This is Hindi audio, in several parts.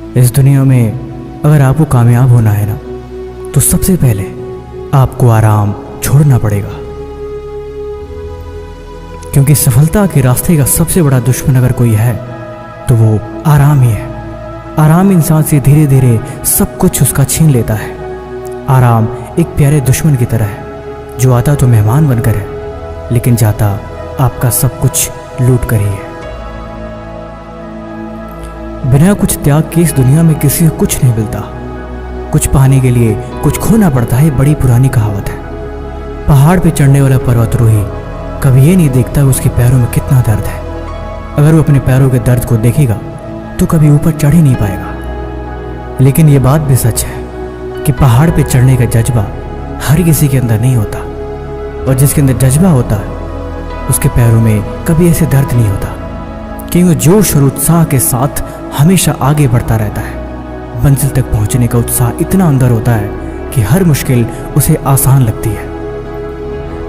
इस दुनिया में अगर आपको कामयाब होना है ना, तो सबसे पहले आपको आराम छोड़ना पड़ेगा। क्योंकि सफलता के रास्ते का सबसे बड़ा दुश्मन अगर कोई है तो वो आराम ही है। आराम इंसान से धीरे धीरे सब कुछ उसका छीन लेता है। आराम एक प्यारे दुश्मन की तरह है जो आता तो मेहमान बनकर है, लेकिन जाता आपका सब कुछ लूट कर ही है। बिना कुछ त्याग के इस दुनिया में किसी को कुछ नहीं मिलता। कुछ पाने के लिए कुछ खोना पड़ता है, बड़ी पुरानी कहावत है। पहाड़ पे चढ़ने वाला पर्वतारोही कभी ये नहीं देखता कि उसके पैरों में कितना दर्द है। अगर वो अपने पैरों के दर्द को देखेगा तो कभी ऊपर चढ़ ही नहीं पाएगा। लेकिन ये बात भी सच है कि पहाड़ पे चढ़ने का जज्बा हर किसी के अंदर नहीं होता, और जिसके अंदर जज्बा होता है उसके पैरों में कभी ऐसे दर्द नहीं होता, क्योंकि जोश और उत्साह के साथ हमेशा आगे बढ़ता रहता है। मंजिल तक पहुंचने का उत्साह इतना अंदर होता है कि हर मुश्किल उसे आसान लगती है।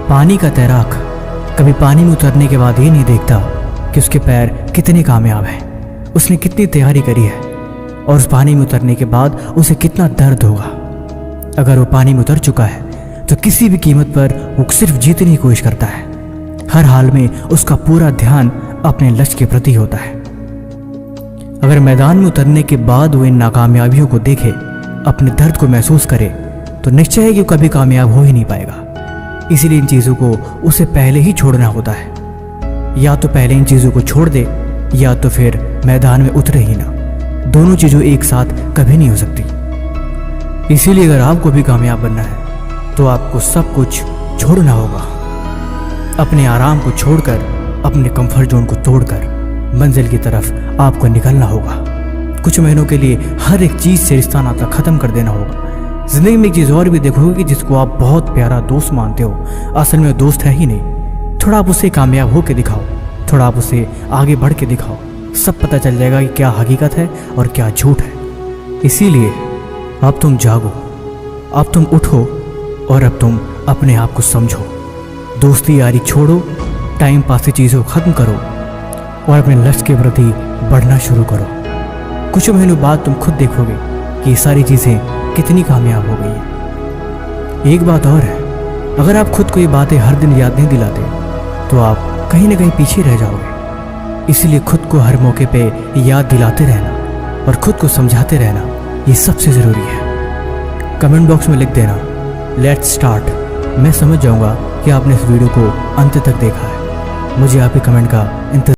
पानी का तैराक कभी पानी में उतरने के बाद ये नहीं देखता कि उसके पैर कितने कामयाब हैं, उसने कितनी तैयारी करी है, और उस पानी में उतरने के बाद उसे कितना दर्द होगा। अगर वो पानी में उतर चुका है तो किसी भी कीमत पर वो सिर्फ जीतने की कोशिश करता है। हर हाल में उसका पूरा ध्यान अपने लक्ष्य के प्रति होता है। अगर मैदान में उतरने के बाद वो इन नाकामयाबियों को देखे, अपने दर्द को महसूस करे, तो निश्चय है कि वो कभी कामयाब हो ही नहीं पाएगा। इसीलिए इन चीज़ों को उसे पहले ही छोड़ना होता है। या तो पहले इन चीज़ों को छोड़ दे, या तो फिर मैदान में उतरे ही ना। दोनों चीज़ों एक साथ कभी नहीं हो सकती। इसीलिए अगर आपको भी कामयाब बनना है तो आपको सब कुछ छोड़ना होगा। अपने आराम को छोड़कर, अपने कंफर्ट जोन को तोड़कर मंजिल की तरफ आपको निकलना होगा। कुछ महीनों के लिए हर एक चीज़ से रिश्ता नाता ख़त्म कर देना होगा। ज़िंदगी में एक चीज़ और भी देखोगे कि जिसको आप बहुत प्यारा दोस्त मानते हो, असल में दोस्त है ही नहीं। थोड़ा आप उसे कामयाब हो के दिखाओ, थोड़ा आप उसे आगे बढ़ के दिखाओ, सब पता चल जाएगा कि क्या हकीकत है और क्या झूठ है। इसीलिए अब तुम जागो, अब तुम उठो, और अब तुम अपने आप को समझो। दोस्ती यारी छोड़ो, टाइम पास की चीज़ों को ख़त्म करो और अपने लक्ष्य के प्रति बढ़ना शुरू करो। कुछ महीनों बाद तुम खुद देखोगे कि ये सारी चीज़ें कितनी कामयाब हो गई हैं। एक बात और है, अगर आप खुद को ये बातें हर दिन याद नहीं दिलाते तो आप कहीं ना कहीं पीछे रह जाओगे। इसलिए खुद को हर मौके पे याद दिलाते रहना और खुद को समझाते रहना, ये सबसे ज़रूरी है। कमेंट बॉक्स में लिख देना लेट्स स्टार्ट। मैं समझ जाऊंगा कि आपने इस वीडियो को अंत तक देखा है। मुझे आपके कमेंट का इंतजार